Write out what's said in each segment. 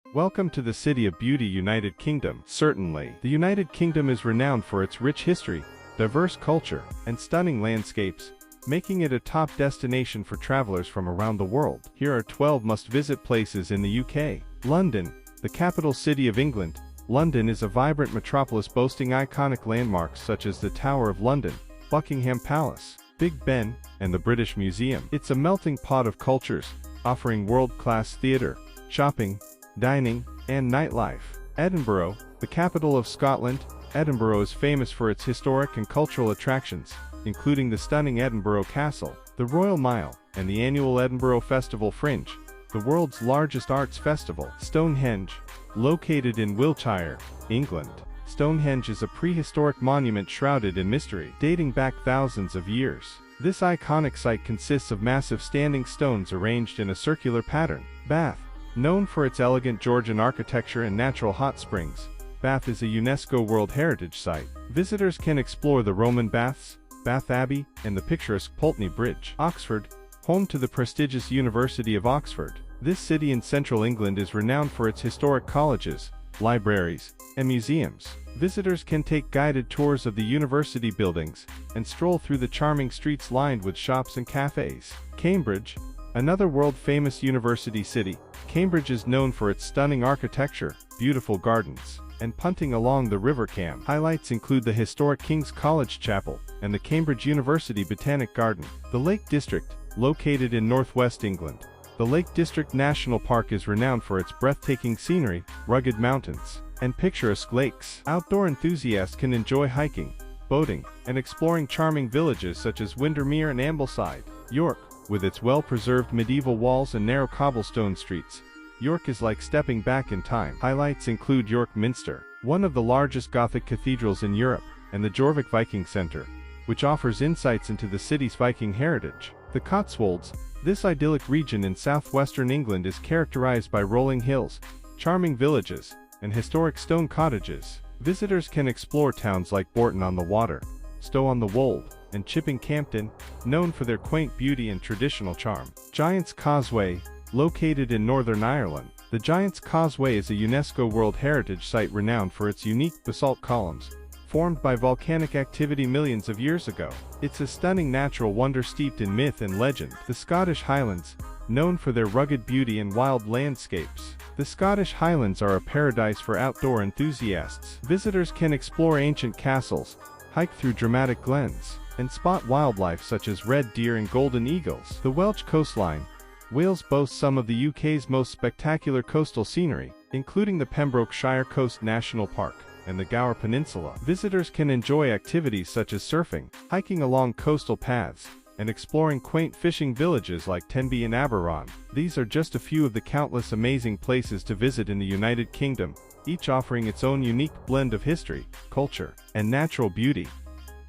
Welcome to the City of Beauty, United Kingdom. Certainly, the United Kingdom is renowned for its rich history, diverse culture, and stunning landscapes, making it a top destination for travelers from around the world. Here are 12 must-visit places in the UK. London, the capital city of England. London is a vibrant metropolis boasting iconic landmarks such as the Tower of London, Buckingham Palace, Big Ben, and the British Museum. It's a melting pot of cultures, offering world-class theatre, shopping, dining, and nightlife. Edinburgh, the capital of Scotland. Edinburgh is famous for its historic and cultural attractions, including the stunning Edinburgh Castle, the Royal Mile, and the annual Edinburgh Festival Fringe, the world's largest arts festival. Stonehenge, located in Wiltshire, England. Stonehenge is a prehistoric monument shrouded in mystery, dating back thousands of years. This iconic site consists of massive standing stones arranged in a circular pattern. Bath, known for its elegant Georgian architecture and natural hot springs, Bath is a UNESCO World Heritage Site. Visitors can explore the Roman baths, Bath Abbey, and the picturesque Pulteney Bridge. Oxford, home to the prestigious University of Oxford. This city in central England is renowned for its historic colleges, libraries, and museums. Visitors can take guided tours of the university buildings and stroll through the charming streets lined with shops and cafes. Cambridge, another world-famous university city. Cambridge is known for its stunning architecture, beautiful gardens, and punting along the River Cam. Highlights include the historic King's College Chapel and the Cambridge University Botanic Garden. The Lake District, located in northwest England. The Lake District National Park is renowned for its breathtaking scenery, rugged mountains, and picturesque lakes. Outdoor enthusiasts can enjoy hiking, boating, and exploring charming villages such as Windermere and Ambleside. York, with its well-preserved medieval walls and narrow cobblestone streets, York is like stepping back in time. Highlights include York Minster, one of the largest Gothic cathedrals in Europe, and the Jorvik Viking Centre, which offers insights into the city's Viking heritage. The Cotswolds, this idyllic region in southwestern England, is characterized by rolling hills, charming villages, and historic stone cottages. Visitors can explore towns like Bourton-on-the-Water, Stow-on-the-Wold, and Chipping-Campden, known for their quaint beauty and traditional charm. Giant's Causeway, located in Northern Ireland. The Giant's Causeway is a UNESCO World Heritage Site renowned for its unique basalt columns, formed by volcanic activity millions of years ago. It's a stunning natural wonder steeped in myth and legend. The Scottish Highlands, known for their rugged beauty and wild landscapes. The Scottish Highlands are a paradise for outdoor enthusiasts. Visitors can explore ancient castles, hike through dramatic glens, and spot wildlife such as red deer and golden eagles. The Welsh coastline. Wales boasts some of the UK's most spectacular coastal scenery, including the Pembrokeshire Coast National Park and the Gower Peninsula. Visitors can enjoy activities such as surfing, hiking along coastal paths, and exploring quaint fishing villages like Tenby and Aberon. These are just a few of the countless amazing places to visit in the United Kingdom, each offering its own unique blend of history, culture, and natural beauty.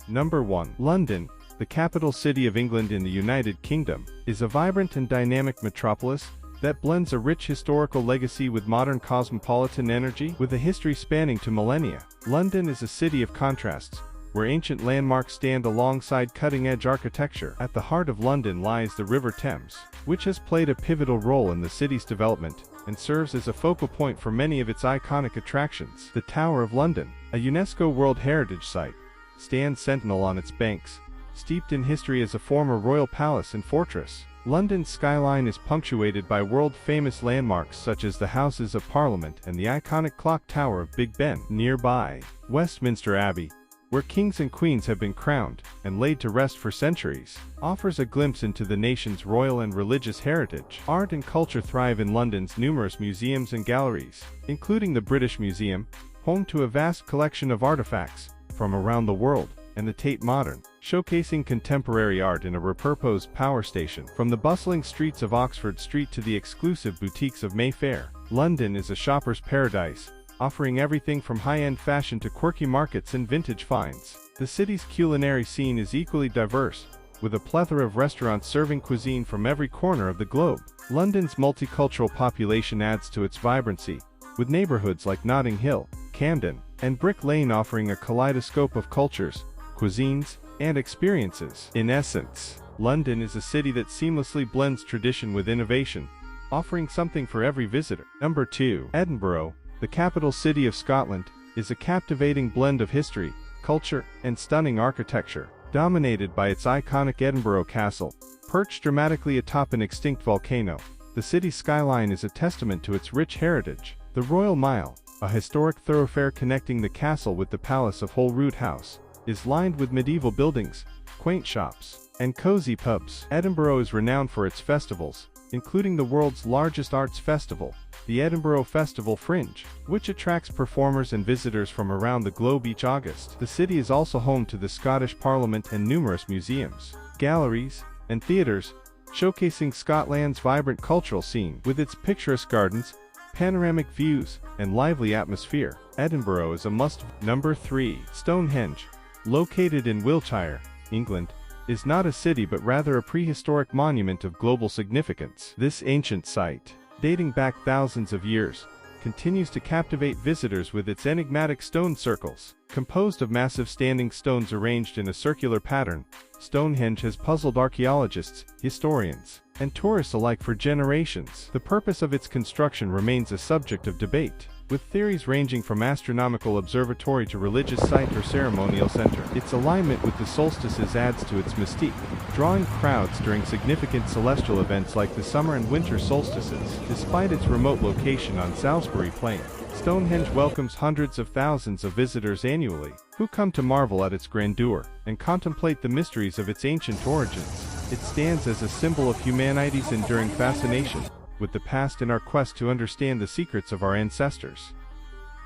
Number 1. London, the capital city of England in the United Kingdom, is a vibrant and dynamic metropolis that blends a rich historical legacy with modern cosmopolitan energy. With a history spanning to millennia, London is a city of contrasts, where ancient landmarks stand alongside cutting-edge architecture. At the heart of London lies the River Thames, which has played a pivotal role in the city's development and serves as a focal point for many of its iconic attractions. The Tower of London, a UNESCO World Heritage Site, stands sentinel on its banks, steeped in history as a former royal palace and fortress. London's skyline is punctuated by world-famous landmarks such as the Houses of Parliament and the iconic clock tower of Big Ben. Nearby, Westminster Abbey, where kings and queens have been crowned and laid to rest for centuries, offers a glimpse into the nation's royal and religious heritage. Art and culture thrive in London's numerous museums and galleries, including the British Museum, home to a vast collection of artifacts from around the world, and the Tate Modern, showcasing contemporary art in a repurposed power station. From the bustling streets of Oxford Street to the exclusive boutiques of Mayfair, London is a shopper's paradise, offering everything from high-end fashion to quirky markets and vintage finds. The city's culinary scene is equally diverse, with a plethora of restaurants serving cuisine from every corner of the globe. London's multicultural population adds to its vibrancy, with neighborhoods like Notting Hill, Camden, and Brick Lane offering a kaleidoscope of cultures, cuisines, and experiences. In essence, London is a city that seamlessly blends tradition with innovation, offering something for every visitor. Number 2. Edinburgh, the capital city of Scotland, is a captivating blend of history, culture, and stunning architecture. Dominated by its iconic Edinburgh Castle, perched dramatically atop an extinct volcano, the city's skyline is a testament to its rich heritage. The Royal Mile, a historic thoroughfare connecting the castle with the Palace of Holyrood House, is lined with medieval buildings, quaint shops, and cozy pubs. Edinburgh is renowned for its festivals, including the world's largest arts festival, the Edinburgh Festival Fringe, which attracts performers and visitors from around the globe each August. The city is also home to the Scottish Parliament and numerous museums, galleries, and theatres, showcasing Scotland's vibrant cultural scene. With its picturesque gardens, panoramic views, and lively atmosphere, Edinburgh is a must. Number 3. Stonehenge, located in Wiltshire, England, is not a city but rather a prehistoric monument of global significance. This ancient site, dating back thousands of years, continues to captivate visitors with its enigmatic stone circles. Composed of massive standing stones arranged in a circular pattern, Stonehenge has puzzled archaeologists, historians, and tourists alike for generations. The purpose of its construction remains a subject of debate, with theories ranging from astronomical observatory to religious site or ceremonial center. Its alignment with the solstices adds to its mystique, drawing crowds during significant celestial events like the summer and winter solstices. Despite its remote location on Salisbury Plain, Stonehenge welcomes hundreds of thousands of visitors annually, who come to marvel at its grandeur and contemplate the mysteries of its ancient origins. It stands as a symbol of humanity's enduring fascination with the past in our quest to understand the secrets of our ancestors.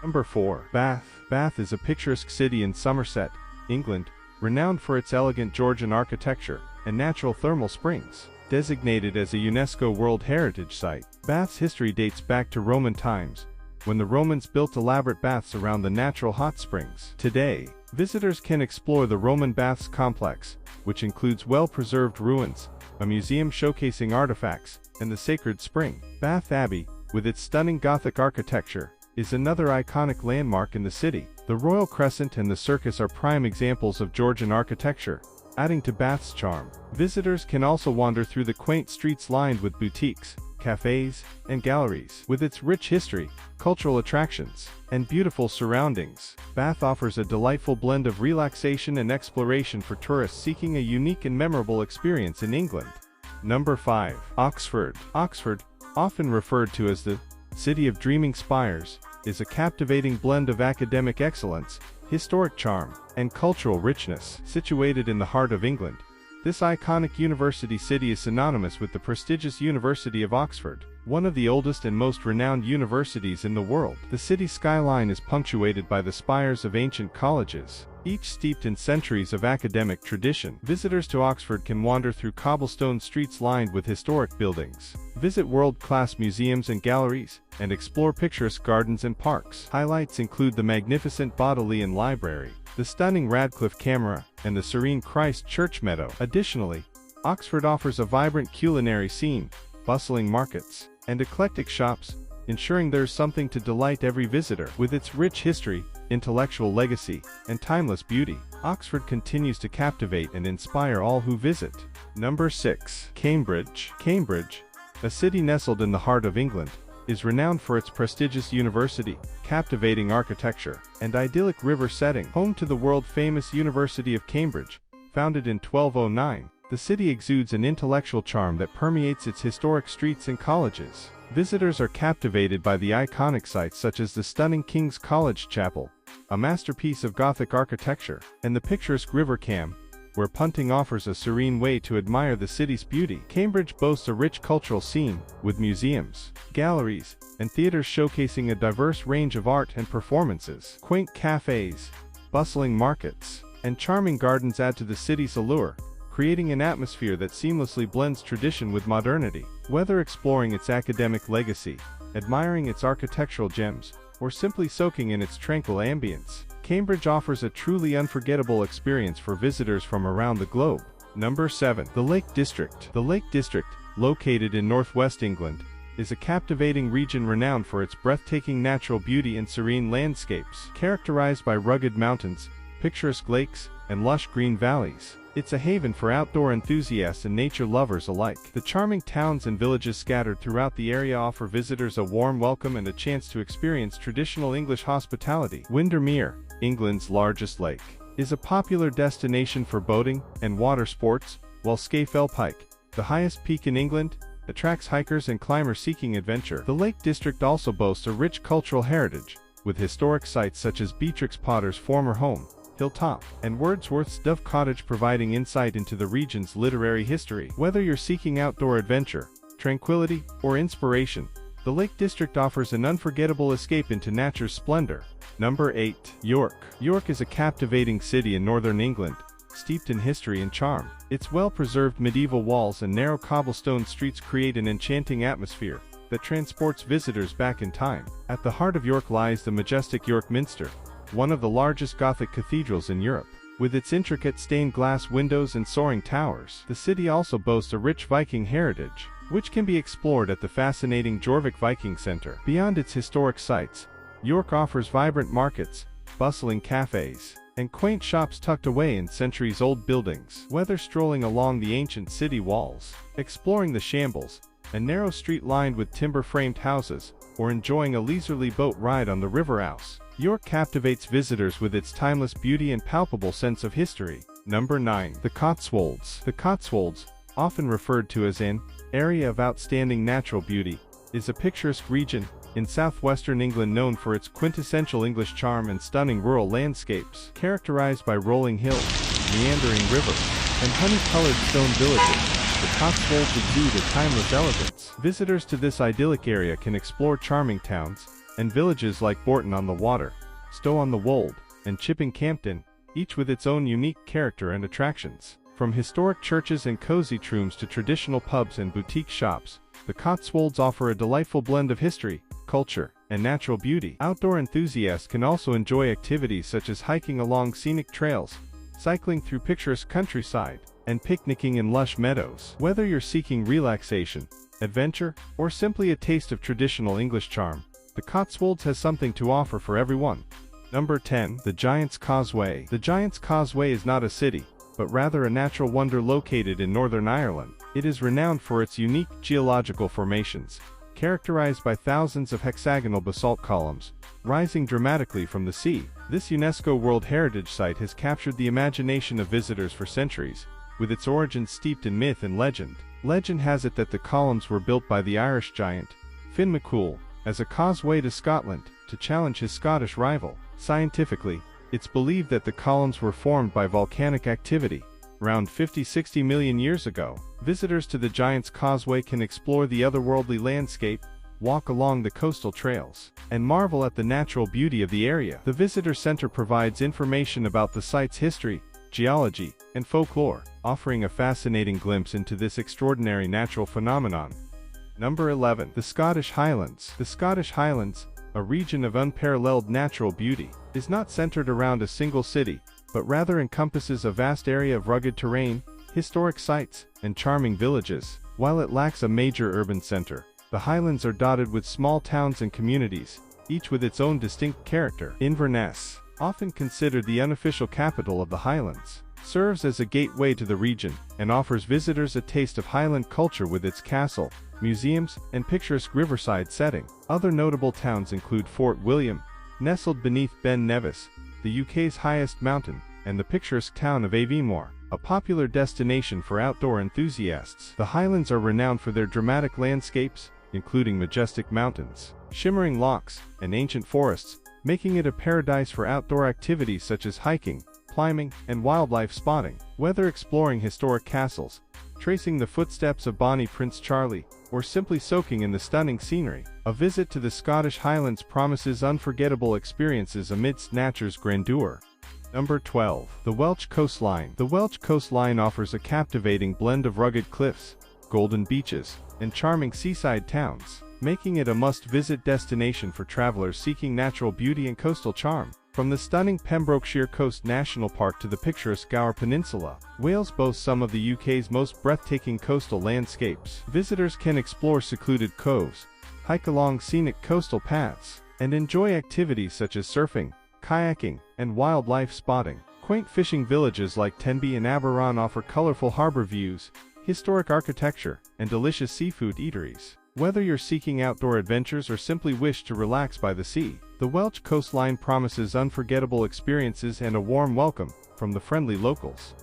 Number 4. Bath. Bath is a picturesque city in Somerset, England, renowned for its elegant Georgian architecture and natural thermal springs. Designated as a UNESCO World Heritage Site, Bath's history dates back to Roman times, when the Romans built elaborate baths around the natural hot springs. Today, visitors can explore the Roman Baths complex, which includes well-preserved ruins, a museum showcasing artifacts, and the sacred spring. Bath Abbey, with its stunning Gothic architecture, is another iconic landmark in the city. The Royal Crescent and the Circus are prime examples of Georgian architecture, adding to Bath's charm. Visitors can also wander through the quaint streets lined with boutiques, cafes, and galleries. With its rich history, cultural attractions, and beautiful surroundings, Bath offers a delightful blend of relaxation and exploration for tourists seeking a unique and memorable experience in England. Number 5. Oxford. Oxford, often referred to as the City of Dreaming Spires, is a captivating blend of academic excellence, historic charm, and cultural richness. Situated in the heart of England, this iconic university city is synonymous with the prestigious University of Oxford, one of the oldest and most renowned universities in the world. The city's skyline is punctuated by the spires of ancient colleges, each steeped in centuries of academic tradition. Visitors to Oxford can wander through cobblestone streets lined with historic buildings, visit world-class museums and galleries, and explore picturesque gardens and parks. Highlights include the magnificent Bodleian Library, the stunning Radcliffe Camera, and the serene Christ Church Meadow. Additionally, Oxford offers a vibrant culinary scene, bustling markets, and eclectic shops, ensuring there's something to delight every visitor. With its rich history, intellectual legacy, and timeless beauty, Oxford continues to captivate and inspire all who visit. Number 6. Cambridge. Cambridge, a city nestled in the heart of England, is renowned for its prestigious university, captivating architecture, and idyllic river setting. Home to the world-famous University of Cambridge, founded in 1209, the city exudes an intellectual charm that permeates its historic streets and colleges. Visitors are captivated by the iconic sites such as the stunning King's College Chapel, a masterpiece of Gothic architecture, and the picturesque River Cam, where punting offers a serene way to admire the city's beauty. Cambridge boasts a rich cultural scene, with museums, galleries, and theaters showcasing a diverse range of art and performances. Quaint cafes, bustling markets, and charming gardens add to the city's allure, creating an atmosphere that seamlessly blends tradition with modernity. Whether exploring its academic legacy, admiring its architectural gems, or simply soaking in its tranquil ambience, Cambridge offers a truly unforgettable experience for visitors from around the globe. Number 7. The Lake District. The Lake District, located in northwest England, is a captivating region renowned for its breathtaking natural beauty and serene landscapes. Characterized by rugged mountains, picturesque lakes, and lush green valleys, It's a haven for outdoor enthusiasts and nature lovers alike. The charming towns and villages scattered throughout the area offer visitors a warm welcome and a chance to experience traditional English hospitality. Windermere, England's largest lake, is a popular destination for boating and water sports, while Scafell Pike, the highest peak in England, attracts hikers and climbers seeking adventure. The Lake District also boasts a rich cultural heritage, with historic sites such as Beatrix Potter's former home, Hilltop, and Wordsworth's Dove Cottage providing insight into the region's literary history. Whether you're seeking outdoor adventure, tranquility, or inspiration, the Lake District offers an unforgettable escape into nature's splendor. Number 8. York. York is a captivating city in northern England, steeped in history and charm. Its well-preserved medieval walls and narrow cobblestone streets create an enchanting atmosphere that transports visitors back in time. At the heart of York lies the majestic York Minster, one of the largest Gothic cathedrals in Europe. With its intricate stained glass windows and soaring towers, the city also boasts a rich Viking heritage, which can be explored at the fascinating Jorvik Viking Center. Beyond its historic sites, York offers vibrant markets, bustling cafes, and quaint shops tucked away in centuries-old buildings. Whether strolling along the ancient city walls, exploring the shambles, a narrow street lined with timber-framed houses, or enjoying a leisurely boat ride on the River Ouse, York captivates visitors with its timeless beauty and palpable sense of history. Number 9. The Cotswolds. The Cotswolds, often referred to as an area of outstanding natural beauty, is a picturesque region in southwestern England known for its quintessential English charm and stunning rural landscapes. Characterized by rolling hills, meandering rivers, and honey-colored stone villages, the Cotswolds exude a timeless elegance. Visitors to this idyllic area can explore charming towns and villages like Bourton-on-the-Water, Stow-on-the-Wold, and Chipping-Campden, each with its own unique character and attractions. From historic churches and cozy trooms to traditional pubs and boutique shops, the Cotswolds offer a delightful blend of history, culture, and natural beauty. Outdoor enthusiasts can also enjoy activities such as hiking along scenic trails, cycling through picturesque countryside, and picnicking in lush meadows. Whether you're seeking relaxation, adventure, or simply a taste of traditional English charm, the Cotswolds has something to offer for everyone. Number 10. The Giant's Causeway. The Giant's Causeway is not a city, but rather a natural wonder located in Northern Ireland. It is renowned for its unique geological formations, characterized by thousands of hexagonal basalt columns, rising dramatically from the sea. This UNESCO World Heritage Site has captured the imagination of visitors for centuries, with its origins steeped in myth and legend. Legend has it that the columns were built by the Irish giant, Finn McCool, as a causeway to Scotland, to challenge his Scottish rival. Scientifically, it's believed that the columns were formed by volcanic activity, around 50-60 million years ago. Visitors to the Giant's Causeway can explore the otherworldly landscape, walk along the coastal trails, and marvel at the natural beauty of the area. The Visitor Center provides information about the site's history, geology, and folklore, offering a fascinating glimpse into this extraordinary natural phenomenon. Number 11. The Scottish Highlands. The Scottish Highlands, a region of unparalleled natural beauty, is not centered around a single city, but rather encompasses a vast area of rugged terrain, historic sites, and charming villages. While it lacks a major urban center, the Highlands are dotted with small towns and communities, each with its own distinct character. Inverness, often considered the unofficial capital of the Highlands, serves as a gateway to the region, and offers visitors a taste of Highland culture with its castle, museums, and picturesque riverside setting. Other notable towns include Fort William, nestled beneath Ben Nevis, the UK's highest mountain, and the picturesque town of Aviemore, a popular destination for outdoor enthusiasts. The Highlands are renowned for their dramatic landscapes, including majestic mountains, shimmering lochs, and ancient forests, making it a paradise for outdoor activities such as hiking, climbing, and wildlife spotting. Whether exploring historic castles, tracing the footsteps of Bonnie Prince Charlie, or simply soaking in the stunning scenery, a visit to the Scottish Highlands promises unforgettable experiences amidst nature's grandeur. Number 12. The Welsh Coastline. The Welsh coastline offers a captivating blend of rugged cliffs, golden beaches, and charming seaside towns, making it a must-visit destination for travelers seeking natural beauty and coastal charm. From the stunning Pembrokeshire Coast National Park to the picturesque Gower Peninsula, Wales boasts some of the UK's most breathtaking coastal landscapes. Visitors can explore secluded coves, hike along scenic coastal paths, and enjoy activities such as surfing, kayaking, and wildlife spotting. Quaint fishing villages like Tenby and Aberon offer colorful harbor views, historic architecture, and delicious seafood eateries. Whether you're seeking outdoor adventures or simply wish to relax by the sea, the Welsh coastline promises unforgettable experiences and a warm welcome from the friendly locals.